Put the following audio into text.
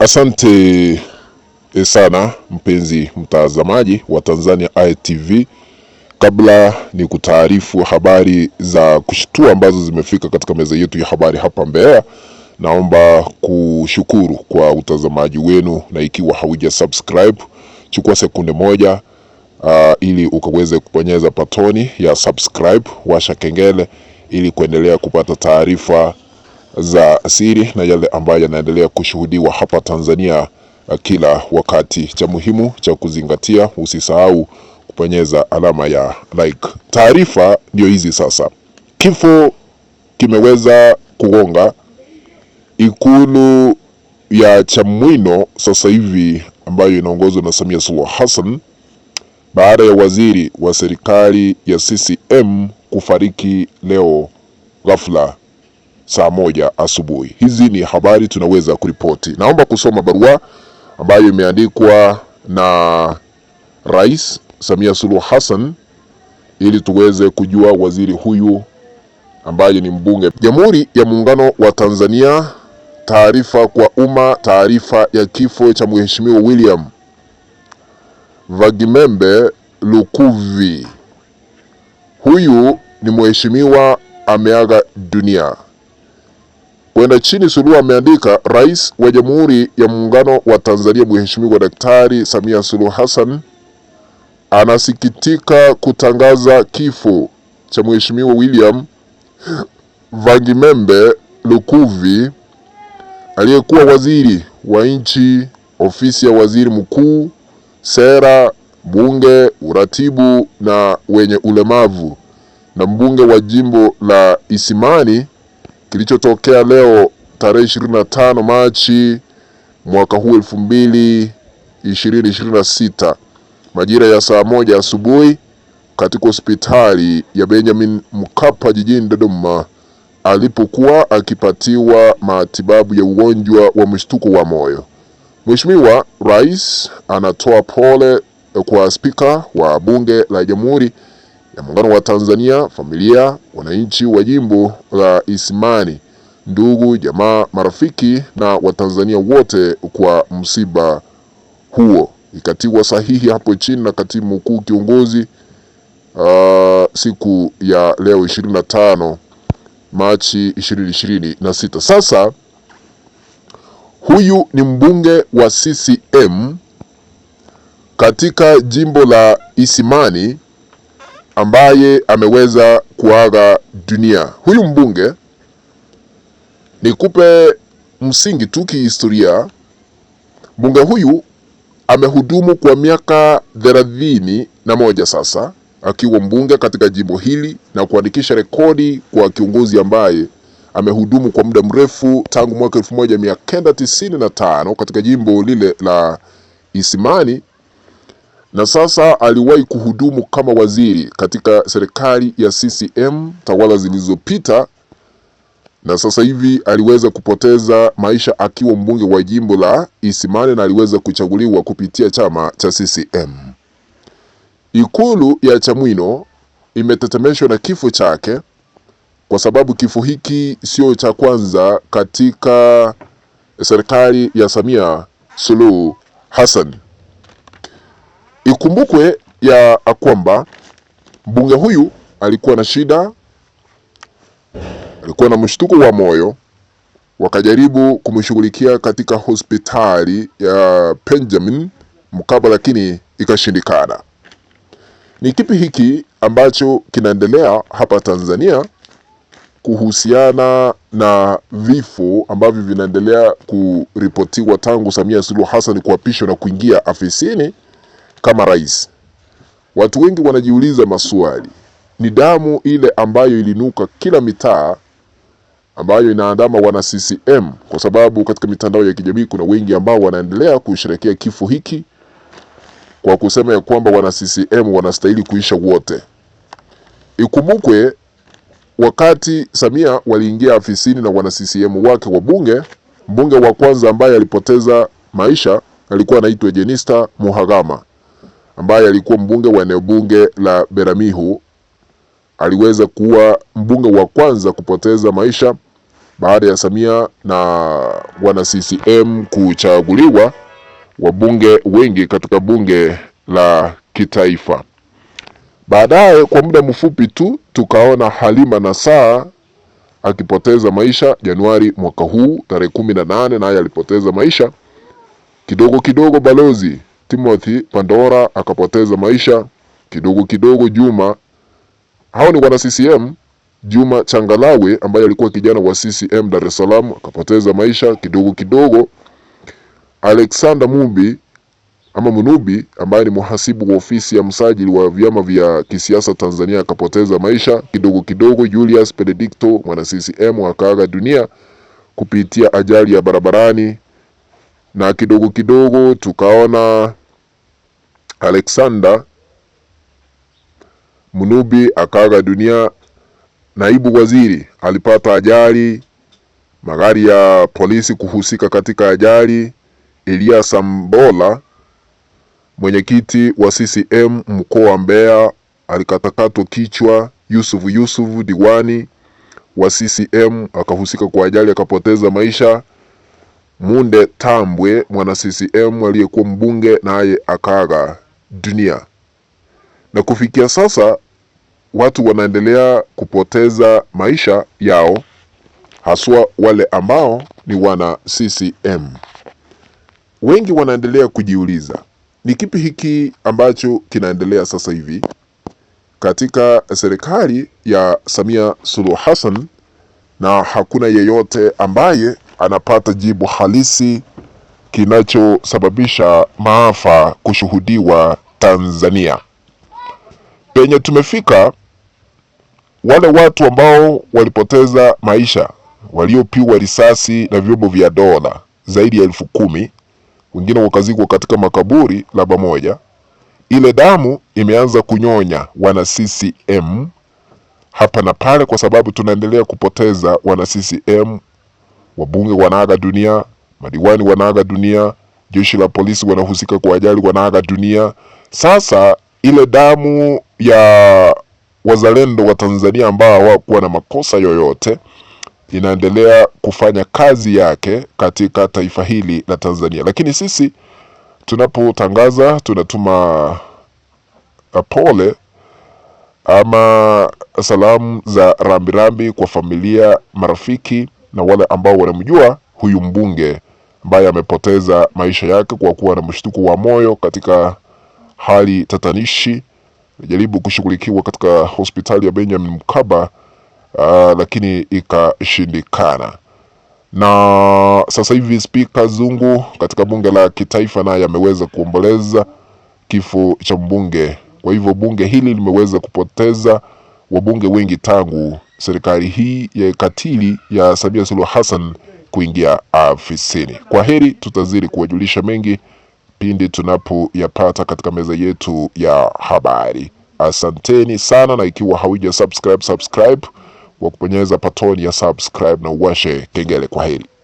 Asante sana mpenzi mtazamaji wa Tanzania Eye TV. Kabla ni kutaarifu habari za kushtua ambazo zimefika katika meza yetu ya habari hapa Mbeya, naomba kushukuru kwa utazamaji wenu, na ikiwa hauja subscribe, chukua sekunde moja ili ukaweze kubonyeza patoni ya subscribe, washa kengele ili kuendelea kupata taarifa za siri na yale ambayo yanaendelea kushuhudiwa hapa Tanzania kila wakati. Cha muhimu cha kuzingatia, usisahau kubonyeza alama ya like. Taarifa ndio hizi sasa. Kifo kimeweza kugonga ikulu ya Chamwino sasa hivi, ambayo inaongozwa na Samia Suluhu Hassan, baada ya waziri wa serikali ya CCM kufariki leo ghafla saa 1 asubuhi. Hizi ni habari tunaweza kuripoti. Naomba kusoma barua ambayo imeandikwa na Rais Samia Suluhu Hassan ili tuweze kujua waziri huyu ambaye ni mbunge. Jamhuri ya Muungano wa Tanzania, taarifa kwa umma. Taarifa ya kifo cha Mheshimiwa William Vagimembe Lukuvi. Huyu ni mheshimiwa ameaga dunia. Kwenda chini Suluhu ameandika, Rais wa Jamhuri ya Muungano wa Tanzania Mheshimiwa Daktari Samia Suluhu Hassan anasikitika kutangaza kifo cha Mheshimiwa William Vagimembe Lukuvi, aliyekuwa waziri wa nchi, ofisi ya waziri mkuu, sera, bunge, uratibu na wenye ulemavu, na mbunge wa jimbo la Isimani, kilichotokea leo tarehe 25 Machi mwaka huu 2026 majira ya saa 1 asubuhi katika hospitali ya Benjamin Mkapa jijini Dodoma, alipokuwa akipatiwa matibabu ya ugonjwa wa mshtuko wa moyo. Mheshimiwa Rais anatoa pole kwa Spika wa Bunge la Jamhuri ya Muungano wa Tanzania, familia, wananchi wa jimbo la Isimani, ndugu, jamaa, marafiki na Watanzania wote kwa msiba huo. Ikatiwa sahihi hapo chini na Katibu Mkuu Kiongozi siku ya leo 25 Machi 2026. Sasa huyu ni mbunge wa CCM katika jimbo la Isimani ambaye ameweza kuaga dunia. Huyu mbunge, nikupe msingi tu kihistoria. Mbunge huyu amehudumu kwa miaka 31 sasa akiwa mbunge katika jimbo hili, na kuandikisha rekodi kwa kiongozi ambaye amehudumu kwa muda mrefu tangu mwaka 1995 katika jimbo lile la Isimani, na sasa aliwahi kuhudumu kama waziri katika serikali ya CCM tawala zilizopita, na sasa hivi aliweza kupoteza maisha akiwa mbunge wa jimbo la Isimani, na aliweza kuchaguliwa kupitia chama cha CCM. Ikulu ya Chamwino imetetemeshwa na kifo chake, kwa sababu kifo hiki sio cha kwanza katika serikali ya Samia Suluhu Hassan. Ikumbukwe ya kwamba mbunge huyu alikuwa na shida, alikuwa na mshtuko wa moyo, wakajaribu kumshughulikia katika hospitali ya Benjamin Mkapa, lakini ikashindikana. Ni kipi hiki ambacho kinaendelea hapa Tanzania kuhusiana na vifo ambavyo vinaendelea kuripotiwa tangu Samia Suluhu Hassan kuapishwa na kuingia afisini kama rais? Watu wengi wanajiuliza maswali. Ni damu ile ambayo ilinuka kila mitaa ambayo inaandama wana CCM, kwa sababu katika mitandao ya kijamii kuna wengi ambao wanaendelea kusherehekea kifo hiki kwa kusema ya kwamba wana CCM wanastahili kuisha wote. Ikumbukwe wakati Samia waliingia afisini na wana CCM wake wa mbunge wa kwanza ambaye alipoteza maisha alikuwa anaitwa Jenista Muhagama, ambaye alikuwa mbunge wa eneo bunge la Beramiho. Aliweza kuwa mbunge wa kwanza kupoteza maisha baada ya Samia na wana CCM kuchaguliwa wabunge wengi katika bunge la kitaifa. Baadaye kwa muda mfupi tu tukaona Halima Nassar akipoteza maisha Januari mwaka huu tarehe 18, naye alipoteza maisha. Kidogo kidogo Balozi Timothy Pandora akapoteza maisha. Kidogo kidogo Juma, hao ni wana CCM. Juma Changalawe ambaye alikuwa kijana wa CCM Dar es Salaam akapoteza maisha. Kidogo kidogo Alexander Munubi ambaye ni mhasibu wa ofisi ya msajili wa vyama vya kisiasa Tanzania akapoteza maisha. Kidogo kidogo Julius Benedicto mwana CCM akaaga dunia kupitia ajali ya barabarani, na kidogo kidogo tukaona Alexander Munubi akaaga dunia. Naibu waziri alipata ajali, magari ya polisi kuhusika katika ajali. Elias Sambola mwenyekiti wa CCM mkoa wa Mbeya alikatakatwa kichwa. Yusuf diwani wa CCM akahusika kwa ajali akapoteza maisha. Munde Tambwe mwana CCM aliyekuwa mbunge naye akaaga dunia. Na kufikia sasa watu wanaendelea kupoteza maisha yao, haswa wale ambao ni wana CCM. Wengi wanaendelea kujiuliza ni kipi hiki ambacho kinaendelea sasa hivi katika serikali ya Samia Suluhu Hassan, na hakuna yeyote ambaye anapata jibu halisi kinachosababisha maafa kushuhudiwa Tanzania. Penye tumefika, wale watu ambao walipoteza maisha, waliopigwa risasi na vyombo vya dola zaidi ya 10,000, wengine wakazikwa katika makaburi la pamoja. Ile damu imeanza kunyonya wana CCM hapa na pale, kwa sababu tunaendelea kupoteza wana CCM. Wabunge wanaaga dunia, madiwani wanaaga dunia, jeshi la polisi wanahusika kwa ajali wanaaga dunia. Sasa ile damu ya wazalendo wa Tanzania ambao hawakuwa na makosa yoyote inaendelea kufanya kazi yake katika taifa hili la Tanzania. Lakini sisi tunapotangaza, tunatuma pole ama salamu za rambirambi kwa familia, marafiki na wale ambao wanamjua huyu mbunge ambaye amepoteza maisha yake kwa kuwa na mshtuko wa moyo katika hali tatanishi. Jaribu kushughulikiwa katika hospitali ya Benjamin Mkapa, lakini ikashindikana. Na sasa hivi Spika Zungu katika bunge la kitaifa naye ameweza kuomboleza kifo cha mbunge. Kwa hivyo bunge hili limeweza kupoteza wabunge wengi tangu serikali hii ya katili ya Samia Suluhu Hassan kuingia afisini. Kwa heri, tutazidi kuwajulisha mengi pindi tunapoyapata katika meza yetu ya habari. Asanteni sana, na ikiwa hauja subscribe kwa kubonyeza patoni ya subscribe na uwashe kengele. Kwa heri.